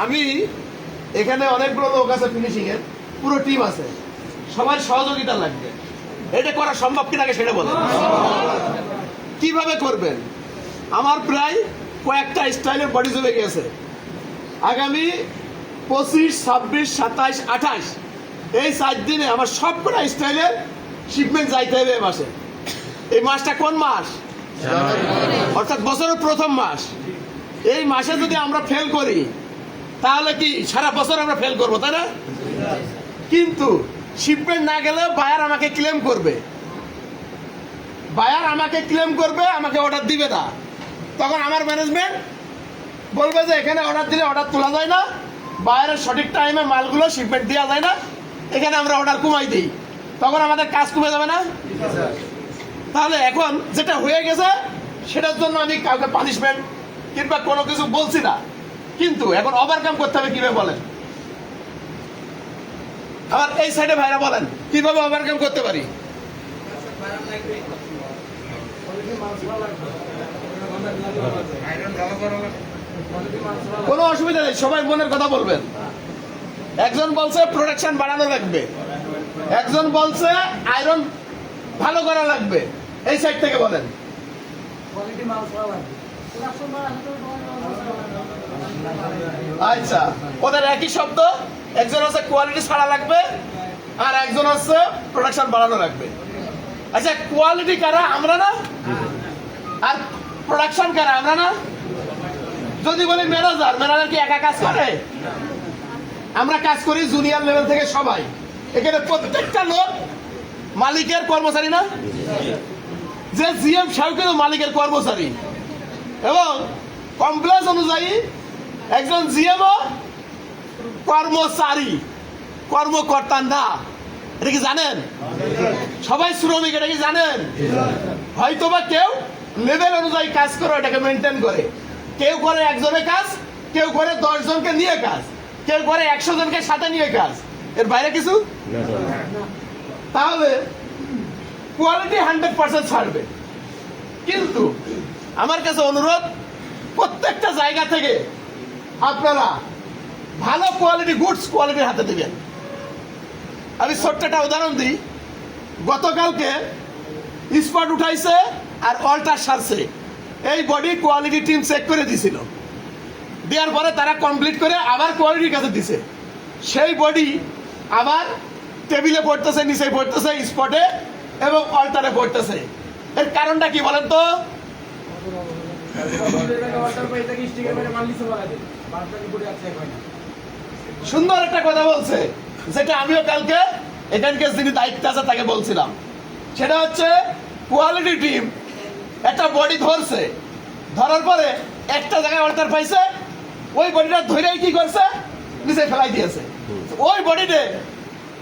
আমি এখানে অনেকগুলো লোক আছে ফিনিশিং এর, পুরো টিম আছে, সবার সহযোগিতা লাগবে। এটা করা সম্ভব কিনা সেটা বলেন। কিভাবে করবেন? আমার প্রায় কয়েকটা স্টাইলের বডি জমে গেছে। আগামী 25, 26, 27, 28 এই 4 দিনে আমার সবকটা স্টাইলের শিপমেন্ট যাইতে হবে। মাসে এই মাসটা কোন মাস? অর্থাৎ বছরের প্রথম মাস। এই মাসে যদি আমরা ফেল করি তাহলে কি সারা বছর আমরা ফেল করবো, তাই না? কিন্তু শিপমেন্ট না গেলে বায়ার আমাকে ক্লেম করবে, আমাকে অর্ডার দিবে না। তখন আমার ম্যানেজমেন্ট বলবে যে এখানে অর্ডার দিলে অর্ডার তোলা যায় না, বায়ারের সঠিক টাইমে মালগুলো শিপমেন্ট দেওয়া যায় না, এখানে আমরা অর্ডার কমাই দিই। তখন আমাদের কাজ কমে যাবে না? তাহলে এখন যেটা হয়ে গেছে সেটার জন্য আমি কাউকে পানিশমেন্ট কিংবা কোনো কিছু বলছি না, কিন্তু এখন ওভারকাম করতে হবে। কিভাবে বলেন? আবার এই সাইডে ভাইরা বলেন কিভাবে ওভারকাম করতে পারি? কোনো অসুবিধা নেই, সবাই মনের কথা বলবেন। একজন বলছে প্রোডাকশন বাড়ানো লাগবে, একজন বলছে আয়রন ভালো করা লাগবে। এই সাইড থেকে বলেন। আচ্ছা, ওদের একই শব্দ। একজন হচ্ছে কোয়ালিটি ছাড়া লাগবে, আর একজন হচ্ছে প্রোডাকশন বাড়ানো লাগবে। আচ্ছা, কোয়ালিটি কারা? আমরা না? আর প্রোডাকশন কারা? আমরা না? যদি বলি ম্যানেজার কি একা কাজ করে? আমরা কাজ করি জুনিয়র লেভেল থেকে সবাই। এখানে প্রত্যেকটা লোক মালিকের কর্মচারী না? যে জিএম সেও কিন্তু মালিকের কর্মচারী, এবং কমপ্লেক্স অনুযায়ী একজন জিএমও কর্মচারী, কর্মকর্তা না। এটা কি জানেন? সবাই শ্রমিক, এটা কি জানেন? হয়তোবা কেউ লেভেল অনুযায়ী কাজ করে, এটাকে মেনটেন করে। কেউ করে একজনের কাজ, কেউ করে 10 জনকে নিয়ে কাজ, কেউ করে 100 জনকে সাথে নিয়ে কাজ। এর বাইরে কিছু? তাহলে কোয়ালিটি 100% ছাড়বে। কিন্তু আমার কাছে অনুরোধ, প্রত্যেকটা জায়গা থেকে আপনারা ভালো কোয়ালিটি গুডস কোয়ালিটির হাতে দেবেন। আমি ছোট্ট একটা উদাহরণ দিই। গতকালকে স্পট উঠাইছে আর অল্টার সারছে, এই বডি কোয়ালিটি টিম চেক করে দিছিল। দেওয়ার পরে তারা কমপ্লিট করে আবার কোয়ালিটির কাছে দিছে। সেই বডি আবার টেবিলে পড়তেছে, নিচে পড়তেছে, স্পটে এবং অল্টারে পড়তেছে। এর কারণটা কি বলেন তো? সুন্দর একটা কথা বলছে, যেটা আমিও কালকে এখানকার যিনি দায়িত্ব আছে তাকে বলছিলাম। সেটা হচ্ছে কোয়ালিটি টিম একটা বডি ধরছে, ধরার পরে একটা জায়গায় অল্টার পাইছে, ওই বডিটা ধরেই কি করছে? নিচে ফেলাই দিয়েছে। ওই বডিতে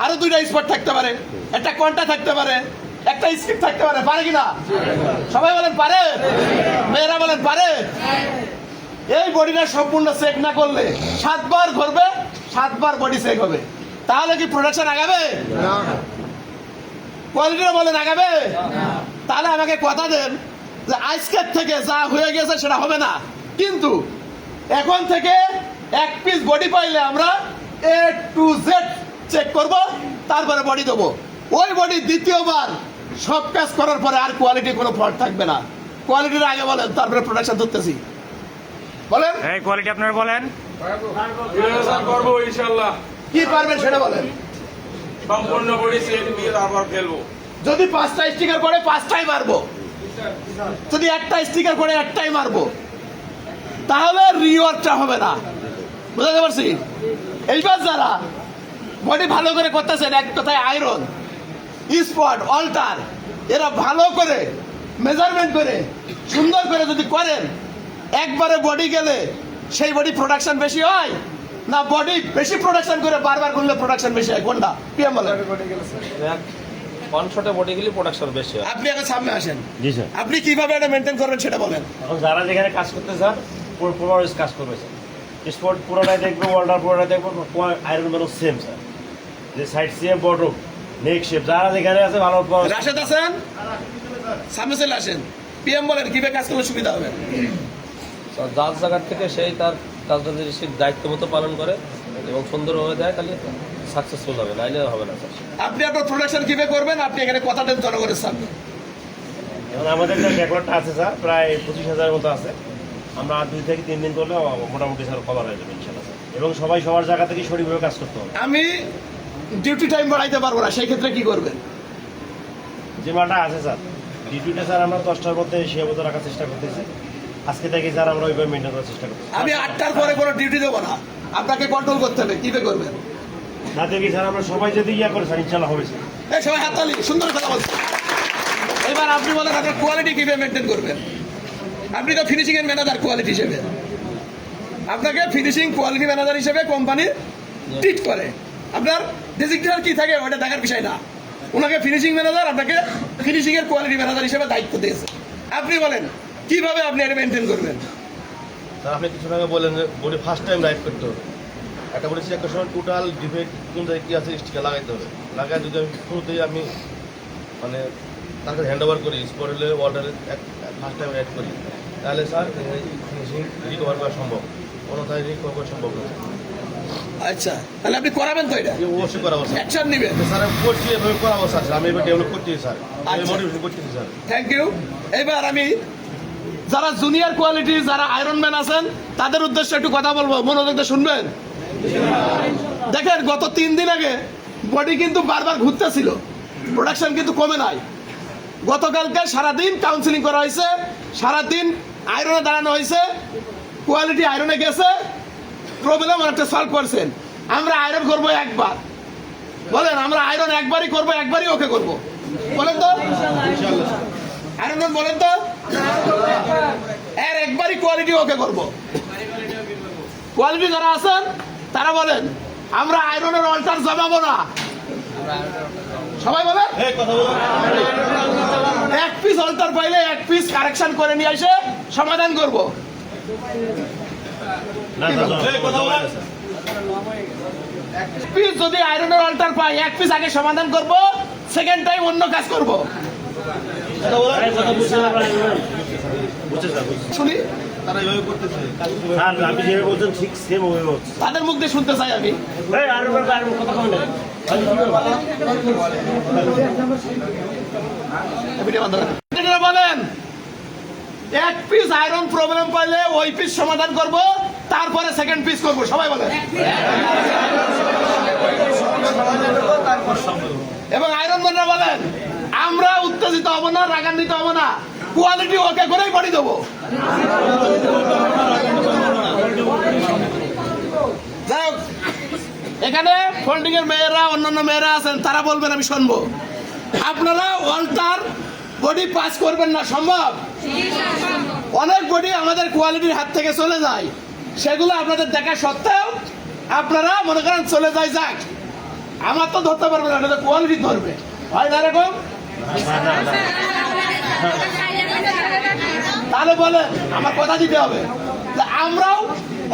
আরো 2টা স্পট থাকতে পারে, একটা কন্টা থাকতে পারে, একটা স্কিপ থাকতে পারে। পারে কিনা? সবাই বলেন পারে, মেয়েরা বলেন পারে। এই বডিটা সম্পূর্ণ চেক না করলে 7 বার ঘুরবে, 7 বার বডি চেক হবে। তাহলে কি প্রোডাকশন আগাবে? কোয়ালিটিটা বলেন আগাবে? তাহলে আমাকে কথা দেন যে আজকের থেকে যা হয়ে গেছে সেটা হবে না, কিন্তু এখন থেকে 1 পিস বডি পাইলে আমরা A to Z চেক করব, তারপরে বডি দেবো। ওই বডি দ্বিতীয়বার সব কাজ করার পরে আর কোয়ালিটি কোনো ফল্ট থাকবে না। কোয়ালিটির আগে বলেন, তারপরে প্রোডাকশন ধরতেছি। বলেন এই কোয়ালিটি আপনারা বলেন। করবো ইনশাআল্লাহ। কি পারবেন সেটা বলেন। সম্পূর্ণ বডি সেট দিয়ে তারপর ফেলবো। যদি 5টা স্টিকার করে 5টাই মারবো, যদি একটা স্টিকার করে 1টাই মারবো, তাহলে রিওয়ার্ডটা হবে না। বুঝতে পারছি? এইবার যারা বডি ভালো করে করতেছেন, এক কথায় আয়রন, স্পট, অল্টার, এরা ভালো করে মেজারমেন্ট করে সুন্দর করে যদি করেন, একবারে বডি গেলে সেই বডি প্রোডাকশন বেশি হয় না বডি বেশি প্রোডাকশন করে বারবার করলে প্রোডাকশন বেশি হয়? কোনটা? পিএম বলেন। ওয়ান শটে বডি গেলে প্রোডাকশন বেশি হয়। আপনি এখন সামনে আসেন। জি স্যার। আপনি কিভাবে এটা মেনটেন করবেন সেটা বলেন। এখন যারা যেখানে কাজ করতে চান পুরো কাজ করবে স্যার। স্পট পুরোটাই দেখবো, ওয়াল্ডার পুরোটাই দেখবো, আয়রন মেনও সেম স্যার। যে সাইড সিএম বটম নেক শেপ যারা যেখানে আছে ভালো। রাশেদ আছেন? সামনে চলে আসেন। পিএম বলেন কিভাবে কাজ করলে সুবিধা হবে। যার জায়গা থেকে সেই তার কাজটা যদি সে দায়িত্ব মতো পালন করে এবং সুন্দরভাবে দেয় তাহলে সাকসেসফুল হবে, নাইলে হবে না স্যার। আপনি আপনার প্রোডাকশন কিভাবে করবেন, আপনি এখানে কথা দেন জনগণের সামনে। এখন আমাদের যে ব্যাকওয়ার্ডটা আছে স্যার প্রায় 25,000 মতো আছে। আমরা 2 থেকে 3 দিন করলে মোটামুটি স্যার কভার হয়ে যাবে ইনশাল্লাহ স্যার। এবং সবাই সবার জায়গা থেকে সঠিকভাবে কাজ করতে হবে। আমি ডিউটি টাইম বাড়াইতে পারবো না, সেই ক্ষেত্রে কি করবেন? যে মালটা আছে স্যার ডিউটিটা স্যার আমরা 10টার মধ্যে সীমাবদ্ধ রাখার চেষ্টা করতেছি। আজকে থেকে স্যার আমরা ওইভাবে মেনটেন করার চেষ্টা করতেছি। আমি 8টার পরে কোনো ডিউটি দেবো না, আপনাকে কন্ট্রোল করতে হবে। কিভাবে করবেন? না দেখি স্যার আমরা সবাই যদি ইয়া করে স্যার ইনশাল্লাহ হবে স্যার। এই সবাই হাততালি, সুন্দর কথা বলছেন। এবার আপনি বলেন আপনার কোয়ালিটি কিভাবে মেনটেন করবেন? আপনি তো ফিনিশিং এর ম্যানেজার কোয়ালিটি হিসেবে, আপনাকে ফিনিশিং কোয়ালিটি ম্যানেজার হিসেবে কোম্পানি ট্রিট করে। আপনার ডেজিগনেশন কি থাকে ওটা দেখার বিষয় না, ওনাকে ফিনিশিং ম্যানেজার, আপনাকে ফিনিশিং এর কোয়ালিটি ম্যানেজার হিসেবে দায়িত্ব দিয়েছে। আপনি বলেন কিভাবে আপনি এটা মেনটেন করবেন? স্যার আপনি কিছু আগে বলেন যে বডি ফার্স্ট টাইম রাইড করতে হবে। একটা বডি একটা সময় টোটাল ডিফেক্ট কোন জায়গায় কী আছে স্টিকার লাগাইতে হবে। লাগায় যদি আমি শুরুতেই আমি মানে তার কাছে হ্যান্ড ওভার করি, স্পট হলে অর্ডারে ফার্স্ট টাইম রাইড করি, তাহলে স্যার ফিনিশিং রিকভার করা সম্ভব, অন্যথায় রিকভার করা সম্ভব না। আচ্ছা, তাহলে আপনি করাবেন তো এটা, অবশ্যই করাবো স্যার। অ্যাকশন নেবেন। স্যার আমি করছি, এভাবে করাবো স্যার। আমি এবার ডেভেলপ করছি স্যার, আমি আচ্ছা। মোটিভেশন করতেছি স্যার। Thank you. এবার আমি যারা জুনিয়র কোয়ালিটি, যারা আয়রন ম্যান আছেন, তাদের উদ্দেশ্যে একটু কথা বলবো, মনোযোগ দিয়ে শুনবেন। দেখেন গত 3 দিন আগে বডি কিন্তু বারবার ঘুরতেছিল, প্রোডাকশন কিন্তু কমে নাই। গতকালকে সারাদিন কাউন্সিলিং করা হয়েছে, সারাদিন আয়রনে দাঁড়ানো হয়েছে, কোয়ালিটি আয়রনে গেছে, প্রবলেম অনেকটা সলভ করছেন। আমরা আয়রন করবো একবার, বলেন আমরা আয়রন একবারই করবো, একবারই ওকে করবো, বলেন তো আয়রন ম্যান, বলেন তো এর একবারই কোয়ালিটি ওকে করবো। কোয়ালিটি যারা আছেন তারা বলেন আমরা আয়রনের অল্টার জমাবো না। সবাই বলেন এক পিস অল্টার পাইলে 1 পিস কারেকশন করে নিয়ে এসে সমাধান করব। না স্যার কথা বলেন স্যার। পিস যদি আয়রনের অল্টার পাই 1 পিস আগে সমাধান করব, সেকেন্ড টাইম অন্য কাজ করব। বুঝছে স্যার বুঝছে। শুনি তারা এইভাবে করতেছে কাজ করে। স্যার আপনি যেভাবে বলছেন ঠিক সেম ওভাবে হচ্ছে। তাদের মুখ দিয়ে শুনতে চাই আমি। এই আর কথা কই না। আপনারা বলেন 1 পিস আয়রন প্রবলেম পাইলে ওই পিস সমাধান করব, তারপরে সেকেন্ড পিস করব। সবাই বলেন। এবং আয়রন ম্যানরা বলেন আমরা উত্তেজিত হব না, রাগান্বিত হব না, কোয়ালিটি ওকে করেই বডি দেবো। যাই হোক, এখানে ফোল্ডিং এর মেয়েরা, অন্যান্য মেয়েরা আছেন, তারা বলবেন আমি শুনবো। আপনারা অল্টার বডি পাস করবেন না, সম্ভব? অনেক বডি আমাদের কোয়ালিটির হাত থেকে চলে যায়, সেগুলো আপনাদের দেখা সত্ত্বেও আপনারা মনে করেন চলে যায়, যাক আমার তো ধরতে পারবে না, এটা কোয়ালিটি ধরবে, হয় না এরকম? তাহলে বলেন আমার কথা দিতে হবে যে আমরাও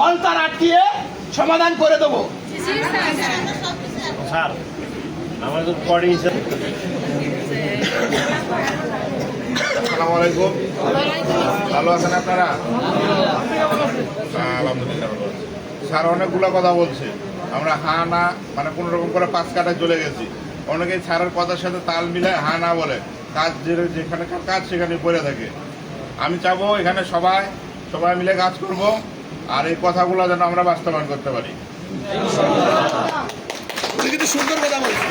অল্টার আটকিয়ে সমাধান করে দেবো। স্যার আমাদের তো বডি স্যার। আসসালামু আলাইকুম। ভালো আছেন আপনারা? আলহামদুলিল্লাহ ভালো আছি। স্যার অনেকগুলো কথা বলছে, আমরা হা না মানে কোনো রকম করে 5 কাটায় চলে গেছি। অনেকেই স্যারের কথার সাথে তাল মিলায় হা না বলে, কাজ যেখানে কাজ সেখানে পড়ে থাকে। আমি চাবো এখানে সবাই মিলে কাজ করব, আর এই কথাগুলো যেন আমরা বাস্তবায়ন করতে পারি। কিন্তু সুন্দর কথা বলছেন।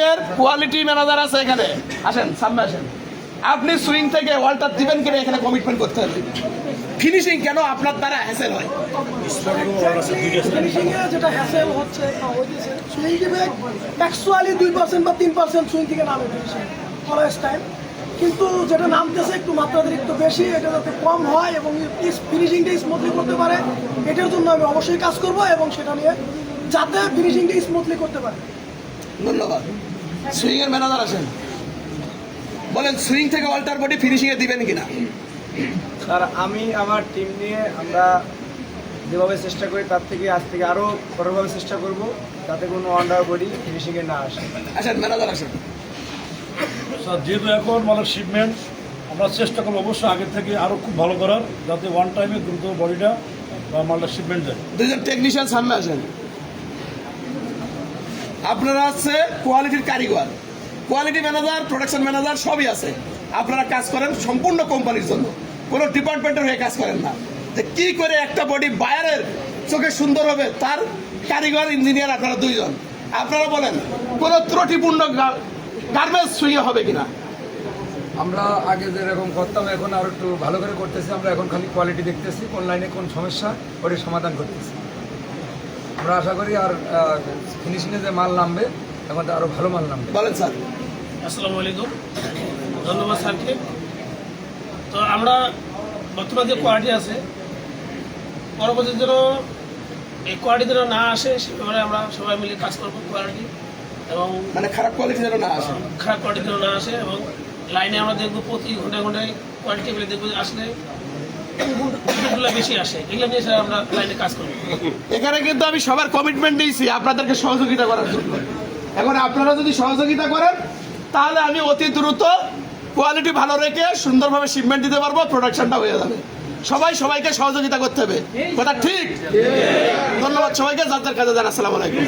এর কোয়ালিটি ম্যানেজার আছে এখানে, আসেন সামনে আসেন। আপনি সুইং থেকে ওয়ালটার দিবেন কিনা এখানে কমিটমেন্ট করতে হবে। ফিনিশিং কেন আপনার দ্বারা হ্যাসেল হয়? ফিনিশিংয়ে যেটা হ্যাসেল হচ্ছে সুইং দিবে অ্যাকচুয়ালি 2% বা 3% সুইং থেকে নামে ফিনিশিং অলওয়েজ টাইম, কিন্তু যেটা নামতেছে একটু মাত্রাতিরিক্ত বেশি, এটা যাতে কম হয় এবং ফিনিশিংটা স্মুথলি করতে পারে, এটার জন্য আমি অবশ্যই কাজ করব এবং সেটা নিয়ে যাতে ফিনিশিংটা স্মুথলি করতে পারে। ধন্যবাদ। সুইং এর ম্যানেজার আছেন, বলেন সুইং থেকে অল্টার বডি ফিনিশিং এ দিবেন কিনা? স্যার আমি আমার টিম নিয়ে আমরা যেভাবে চেষ্টা করি তার থেকে আজ থেকে আরও কঠোরভাবে চেষ্টা করব যাতে কোনো আন্ডার বডি ফিনিশিংয়ে না আসে। আসেন ম্যানেজার আসেন। স্যার যেহেতু এখন মানে শিপমেন্ট, আমরা চেষ্টা করবো অবশ্যই আগের থেকে আরও খুব ভালো করার, যাতে ওয়ান টাইমে দ্রুত বডিটা বা মালটা শিপমেন্ট যায়। দুইজন টেকনিশিয়ান সামনে আসেন। আপনারা হচ্ছে কোয়ালিটির কারিগর, কোয়ালিটি ম্যানেজার, প্রোডাকশন ম্যানেজার সবই আছে। আপনারা কাজ করেন সম্পূর্ণ কোম্পানির জন্য, কোনো ডিপার্টমেন্টের হয়ে কাজ করেন না। যে কি করে একটা বডি বায়ারের চোখে সুন্দর হবে তার কারিগর ইঞ্জিনিয়ার আপনারা দুইজন। আপনারা বলেন কোনো ত্রুটিপূর্ণ গার্মেন্টস সুইয়ে হবে কিনা? আমরা আগে যেরকম করতাম এখন আরো একটু ভালো করে করতেছি। আমরা এখন খালি কোয়ালিটি দেখতেছি, কোন লাইনে কোন সমস্যা ওটা সমাধান করতেছি। আমরা আশা করি আর ফিনিশিংয়ে যে মাল নামবে এখন আরো ভালো মাল নামবে। বলেন স্যার। আসসালামু আলাইকুম, ধন্যবাদ স্যারকে। তো আমরা বর্তমান যে কোয়ালিটি আছে পরবর্তীর জন্য এই কোয়ালিটি যেন না আসে সে ব্যাপারে আমরা সবাই মিলে কাজ করবো। কোয়ালিটি এবং মানে খারাপ কোয়ালিটি যেন না আসে, খারাপ কোয়ালিটি যেন না আসে, এবং লাইনে আমরা দেখবো প্রতি ঘন্টায় ঘন্টায় কোয়ালিটি মিলে দেখবো আসলে কোনগুলো বেশি আসে, এগুলো নিয়ে স্যার আমরা লাইনে কাজ করবো। এখানে কিন্তু আমি সবার কমিটমেন্ট দিয়েছি আপনাদেরকে সহযোগিতা করার জন্য। এখন আপনারা যদি সহযোগিতা করেন তাহলে আমি অতি দ্রুত কোয়ালিটি ভালো রেখে সুন্দরভাবে শিপমেন্ট দিতে পারবো, প্রোডাকশনটা হয়ে যাবে। সবাই সবাইকে সহযোগিতা করতে হবে, কথা ঠিক? ধন্যবাদ সবাইকে, যার যার কাজে যান। আসসালামু আলাইকুম।